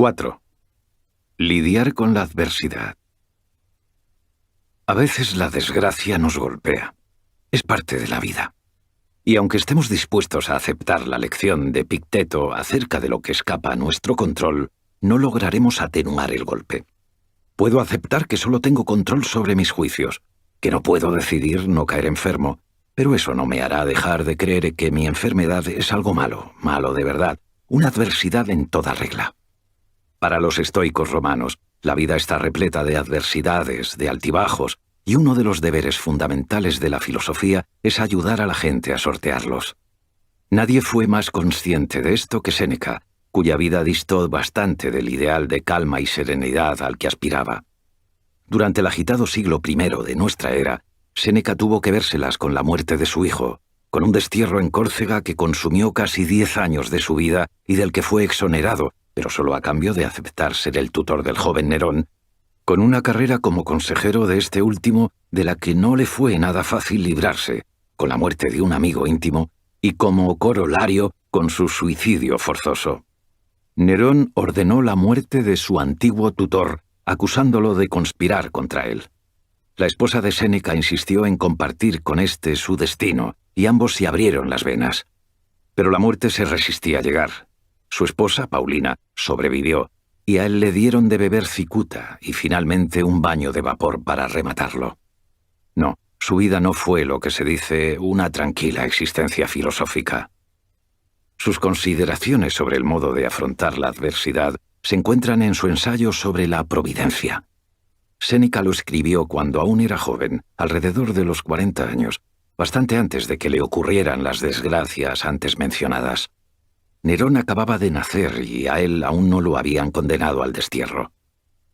4. Lidiar con la adversidad. A veces la desgracia nos golpea. Es parte de la vida. Y aunque estemos dispuestos a aceptar la lección de Epicteto acerca de lo que escapa a nuestro control, no lograremos atenuar el golpe. Puedo aceptar que solo tengo control sobre mis juicios, que no puedo decidir no caer enfermo, pero eso no me hará dejar de creer que mi enfermedad es algo malo, malo de verdad, una adversidad en toda regla. Para los estoicos romanos, la vida está repleta de adversidades, de altibajos, y uno de los deberes fundamentales de la filosofía es ayudar a la gente a sortearlos. Nadie fue más consciente de esto que Séneca, cuya vida distó bastante del ideal de calma y serenidad al que aspiraba. Durante el agitado siglo I de nuestra era, Séneca tuvo que vérselas con la muerte de su hijo, con un destierro en Córcega que consumió casi 10 años de su vida y del que fue exonerado, pero solo a cambio de aceptar ser el tutor del joven Nerón, con una carrera como consejero de este último de la que no le fue nada fácil librarse, con la muerte de un amigo íntimo, y como corolario con su suicidio forzoso. Nerón ordenó la muerte de su antiguo tutor, acusándolo de conspirar contra él. La esposa de Séneca insistió en compartir con éste su destino, y ambos se abrieron las venas. Pero la muerte se resistía a llegar. Su esposa, Paulina, sobrevivió, y a él le dieron de beber cicuta y finalmente un baño de vapor para rematarlo. No, su vida no fue lo que se dice una tranquila existencia filosófica. Sus consideraciones sobre el modo de afrontar la adversidad se encuentran en su ensayo sobre la providencia. Séneca lo escribió cuando aún era joven, alrededor de los 40 años, bastante antes de que le ocurrieran las desgracias antes mencionadas. Nerón acababa de nacer y a él aún no lo habían condenado al destierro.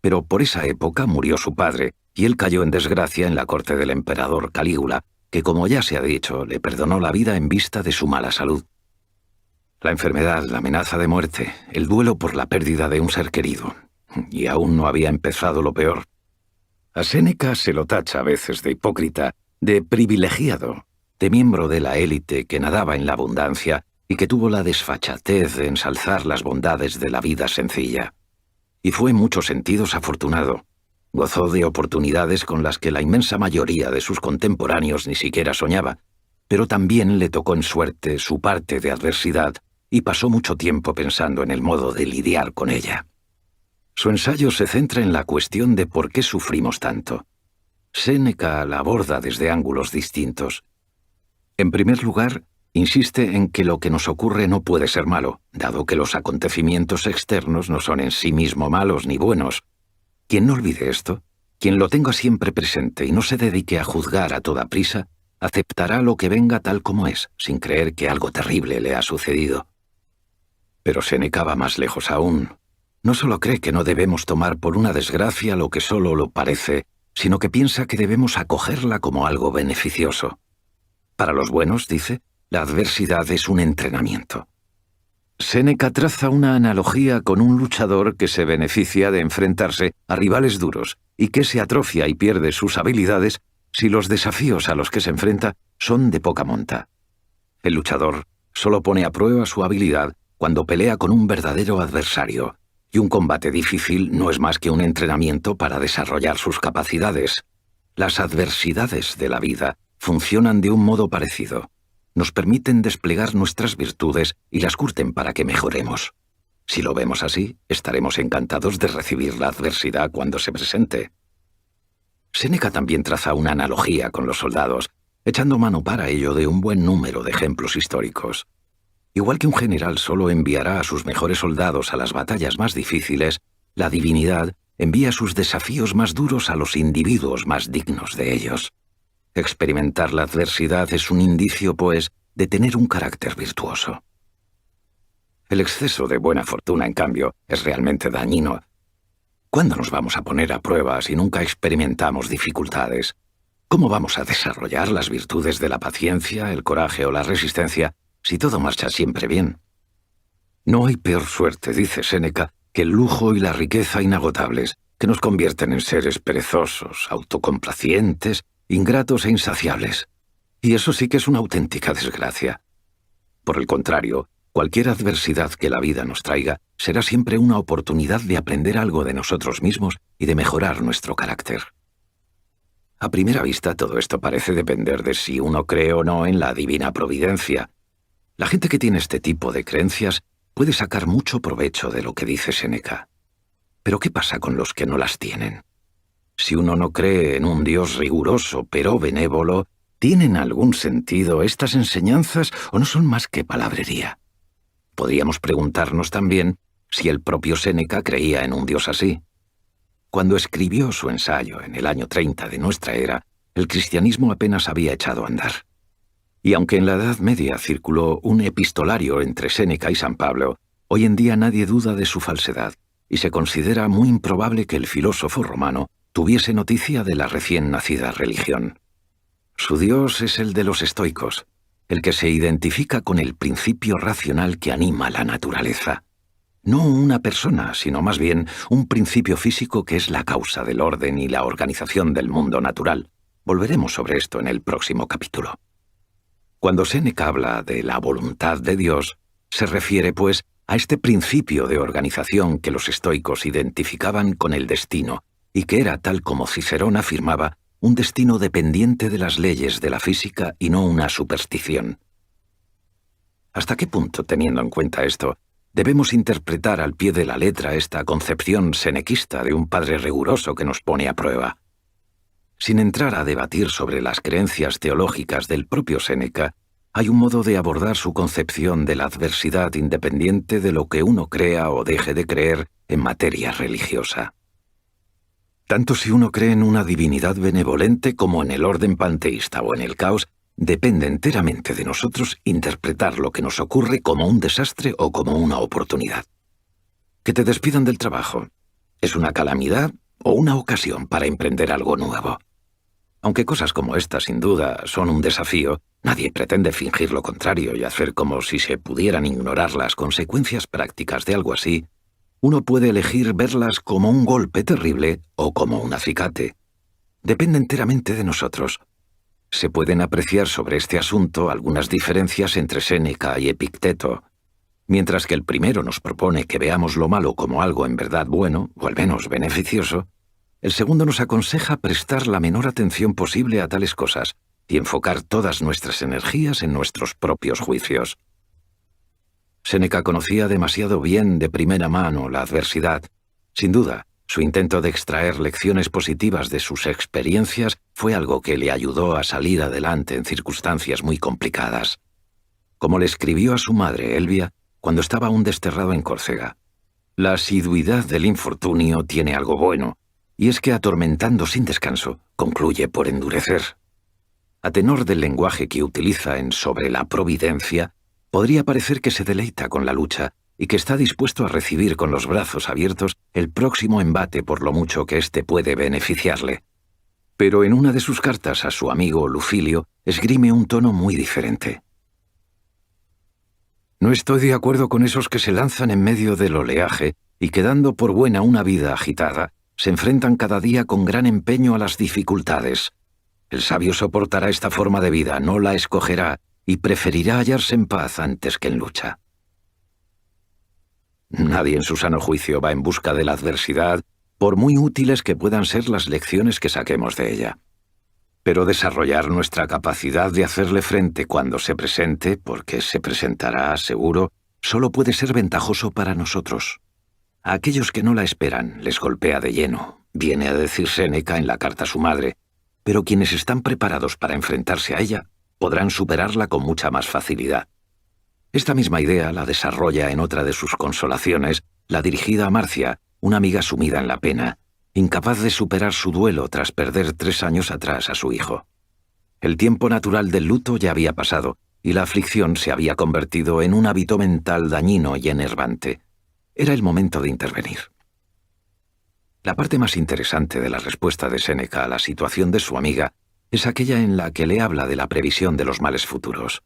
Pero por esa época murió su padre, y él cayó en desgracia en la corte del emperador Calígula, que, como ya se ha dicho, le perdonó la vida en vista de su mala salud. La enfermedad, la amenaza de muerte, el duelo por la pérdida de un ser querido. Y aún no había empezado lo peor. A Séneca se lo tacha a veces de hipócrita, de privilegiado, de miembro de la élite que nadaba en la abundancia y que tuvo la desfachatez de ensalzar las bondades de la vida sencilla. Y fue en muchos sentidos afortunado. Gozó de oportunidades con las que la inmensa mayoría de sus contemporáneos ni siquiera soñaba, pero también le tocó en suerte su parte de adversidad y pasó mucho tiempo pensando en el modo de lidiar con ella. Su ensayo se centra en la cuestión de por qué sufrimos tanto. Séneca la aborda desde ángulos distintos. En primer lugar, insiste en que lo que nos ocurre no puede ser malo, dado que los acontecimientos externos no son en sí mismo malos ni buenos. Quien no olvide esto, quien lo tenga siempre presente y no se dedique a juzgar a toda prisa, aceptará lo que venga tal como es, sin creer que algo terrible le ha sucedido. Pero Séneca va más lejos aún. No solo cree que no debemos tomar por una desgracia lo que solo lo parece, sino que piensa que debemos acogerla como algo beneficioso. Para los buenos, dice, la adversidad es un entrenamiento. Séneca traza una analogía con un luchador que se beneficia de enfrentarse a rivales duros y que se atrofia y pierde sus habilidades si los desafíos a los que se enfrenta son de poca monta. El luchador solo pone a prueba su habilidad cuando pelea con un verdadero adversario, y un combate difícil no es más que un entrenamiento para desarrollar sus capacidades. Las adversidades de la vida funcionan de un modo parecido. Nos permiten desplegar nuestras virtudes y las curten para que mejoremos. Si lo vemos así, estaremos encantados de recibir la adversidad cuando se presente. Séneca también traza una analogía con los soldados, echando mano para ello de un buen número de ejemplos históricos. Igual que un general solo enviará a sus mejores soldados a las batallas más difíciles, la divinidad envía sus desafíos más duros a los individuos más dignos de ellos. Experimentar la adversidad es un indicio, pues, de tener un carácter virtuoso. El exceso de buena fortuna, en cambio, es realmente dañino. ¿Cuándo nos vamos a poner a prueba si nunca experimentamos dificultades? ¿Cómo vamos a desarrollar las virtudes de la paciencia, el coraje o la resistencia si todo marcha siempre bien? No hay peor suerte, dice Séneca, que el lujo y la riqueza inagotables, que nos convierten en seres perezosos, autocomplacientes, ingratos e insaciables. Y eso sí que es una auténtica desgracia. Por el contrario, Cualquier adversidad que la vida nos traiga será siempre una oportunidad de aprender algo de nosotros mismos y de mejorar nuestro carácter. A primera vista, todo esto parece depender de si uno cree o no en la divina providencia. La gente que tiene este tipo de creencias puede sacar mucho provecho de lo que dice Séneca. Pero ¿qué pasa con los que no las tienen? Si uno no cree en un Dios riguroso pero benévolo, ¿tienen algún sentido estas enseñanzas o no son más que palabrería? Podríamos preguntarnos también si el propio Séneca creía en un Dios así. Cuando escribió su ensayo en el año 30 de nuestra era, el cristianismo apenas había echado a andar. Y aunque en la Edad Media circuló un epistolario entre Séneca y San Pablo, hoy en día nadie duda de su falsedad, y se considera muy improbable que el filósofo romano tuviese noticia de la recién nacida religión. Su Dios es el de los estoicos, el que se identifica con el principio racional que anima la naturaleza. No una persona, sino más bien un principio físico que es la causa del orden y la organización del mundo natural. Volveremos sobre esto en el próximo capítulo. Cuando Séneca habla de la voluntad de Dios, se refiere, pues, a este principio de organización que los estoicos identificaban con el destino, y que era, tal como Cicerón afirmaba, un destino dependiente de las leyes de la física y no una superstición. ¿Hasta qué punto, teniendo en cuenta esto, debemos interpretar al pie de la letra esta concepción senequista de un padre riguroso que nos pone a prueba? Sin entrar a debatir sobre las creencias teológicas del propio Séneca, hay un modo de abordar su concepción de la adversidad independiente de lo que uno crea o deje de creer en materia religiosa. Tanto si uno cree en una divinidad benevolente como en el orden panteísta o en el caos, depende enteramente de nosotros interpretar lo que nos ocurre como un desastre o como una oportunidad. Que te despidan del trabajo, ¿es una calamidad o una ocasión para emprender algo nuevo? Aunque cosas como esta sin duda son un desafío, nadie pretende fingir lo contrario y hacer como si se pudieran ignorar las consecuencias prácticas de algo así. Uno puede elegir verlas como un golpe terrible o como un acicate. Depende enteramente de nosotros. Se pueden apreciar sobre este asunto algunas diferencias entre Séneca y Epicteto. Mientras que el primero nos propone que veamos lo malo como algo en verdad bueno, o al menos beneficioso, el segundo nos aconseja prestar la menor atención posible a tales cosas y enfocar todas nuestras energías en nuestros propios juicios. Séneca conocía demasiado bien de primera mano la adversidad. Sin duda, su intento de extraer lecciones positivas de sus experiencias fue algo que le ayudó a salir adelante en circunstancias muy complicadas. Como le escribió a su madre, Elvia, cuando estaba aún desterrado en Córcega: la asiduidad del infortunio tiene algo bueno, y es que atormentando sin descanso, concluye por endurecer. A tenor del lenguaje que utiliza en Sobre la Providencia, podría parecer que se deleita con la lucha y que está dispuesto a recibir con los brazos abiertos el próximo embate por lo mucho que éste puede beneficiarle. Pero en una de sus cartas a su amigo Lucilio esgrime un tono muy diferente. No estoy de acuerdo con esos que se lanzan en medio del oleaje y, quedando por buena una vida agitada, se enfrentan cada día con gran empeño a las dificultades. El sabio soportará esta forma de vida, no la escogerá, y preferirá hallarse en paz antes que en lucha. Nadie en su sano juicio va en busca de la adversidad, por muy útiles que puedan ser las lecciones que saquemos de ella. Pero desarrollar nuestra capacidad de hacerle frente cuando se presente, porque se presentará, seguro, solo puede ser ventajoso para nosotros. A aquellos que no la esperan les golpea de lleno, viene a decir Séneca en la carta a su madre, pero quienes están preparados para enfrentarse a ella podrán superarla con mucha más facilidad. Esta misma idea la desarrolla en otra de sus consolaciones, la dirigida a Marcia, una amiga sumida en la pena, incapaz de superar su duelo tras perder 3 años atrás a su hijo. El tiempo natural del luto ya había pasado, y la aflicción se había convertido en un hábito mental dañino y enervante. Era el momento de intervenir. La parte más interesante de la respuesta de Séneca a la situación de su amiga es aquella en la que le habla de la previsión de los males futuros.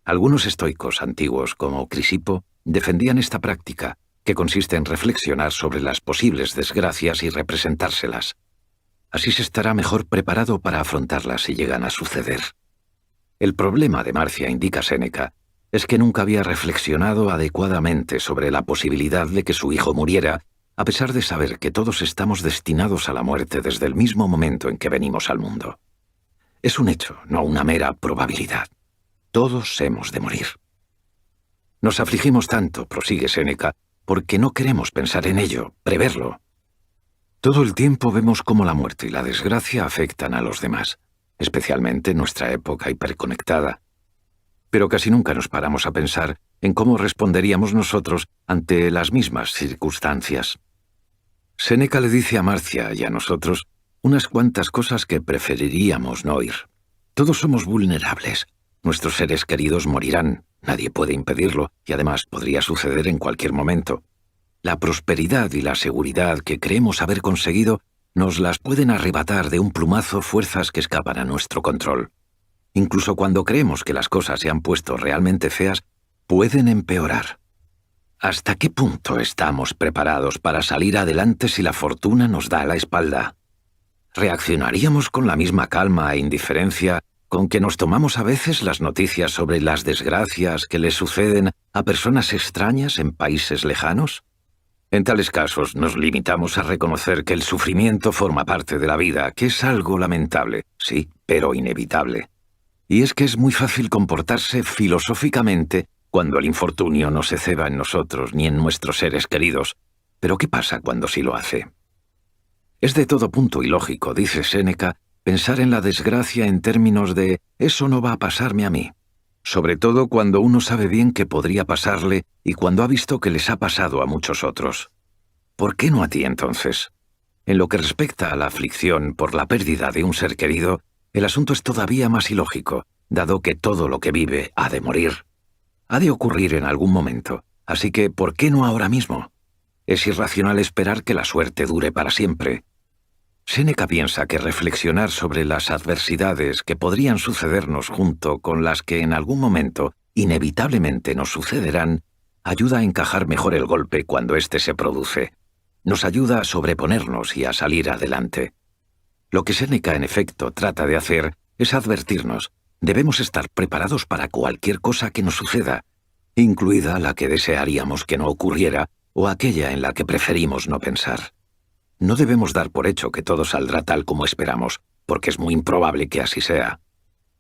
Algunos estoicos antiguos, como Crisipo, defendían esta práctica, que consiste en reflexionar sobre las posibles desgracias y representárselas. Así se estará mejor preparado para afrontarlas si llegan a suceder. El problema de Marcia, indica Séneca, es que nunca había reflexionado adecuadamente sobre la posibilidad de que su hijo muriera, a pesar de saber que todos estamos destinados a la muerte desde el mismo momento en que venimos al mundo. Es un hecho, no una mera probabilidad. Todos hemos de morir. Nos afligimos tanto, prosigue Séneca, porque no queremos pensar en ello, preverlo. Todo el tiempo vemos cómo la muerte y la desgracia afectan a los demás, especialmente en nuestra época hiperconectada. Pero casi nunca nos paramos a pensar en cómo responderíamos nosotros ante las mismas circunstancias. Séneca le dice a Marcia y a nosotros unas cuantas cosas que preferiríamos no oír. Todos somos vulnerables. Nuestros seres queridos morirán, nadie puede impedirlo, y además podría suceder en cualquier momento. La prosperidad y la seguridad que creemos haber conseguido nos las pueden arrebatar de un plumazo fuerzas que escapan a nuestro control. Incluso cuando creemos que las cosas se han puesto realmente feas, pueden empeorar. ¿Hasta qué punto estamos preparados para salir adelante si la fortuna nos da la espalda? ¿Reaccionaríamos con la misma calma e indiferencia con que nos tomamos a veces las noticias sobre las desgracias que le suceden a personas extrañas en países lejanos? En tales casos nos limitamos a reconocer que el sufrimiento forma parte de la vida, que es algo lamentable, sí, pero inevitable. Y es que es muy fácil comportarse filosóficamente cuando el infortunio no se ceba en nosotros ni en nuestros seres queridos. Pero ¿qué pasa cuando sí lo hace? Es de todo punto ilógico, dice Séneca, pensar en la desgracia en términos de «eso no va a pasarme a mí», sobre todo cuando uno sabe bien que podría pasarle y cuando ha visto que les ha pasado a muchos otros. ¿Por qué no a ti entonces? En lo que respecta a la aflicción por la pérdida de un ser querido, el asunto es todavía más ilógico, dado que todo lo que vive ha de morir. Ha de ocurrir en algún momento, así que ¿por qué no ahora mismo? Es irracional esperar que la suerte dure para siempre. Séneca piensa que reflexionar sobre las adversidades que podrían sucedernos junto con las que en algún momento inevitablemente nos sucederán ayuda a encajar mejor el golpe cuando éste se produce. Nos ayuda a sobreponernos y a salir adelante. Lo que Séneca en efecto trata de hacer es advertirnos. Debemos estar preparados para cualquier cosa que nos suceda, incluida la que desearíamos que no ocurriera o aquella en la que preferimos no pensar. No debemos dar por hecho que todo saldrá tal como esperamos, porque es muy improbable que así sea.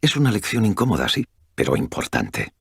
Es una lección incómoda, sí, pero importante.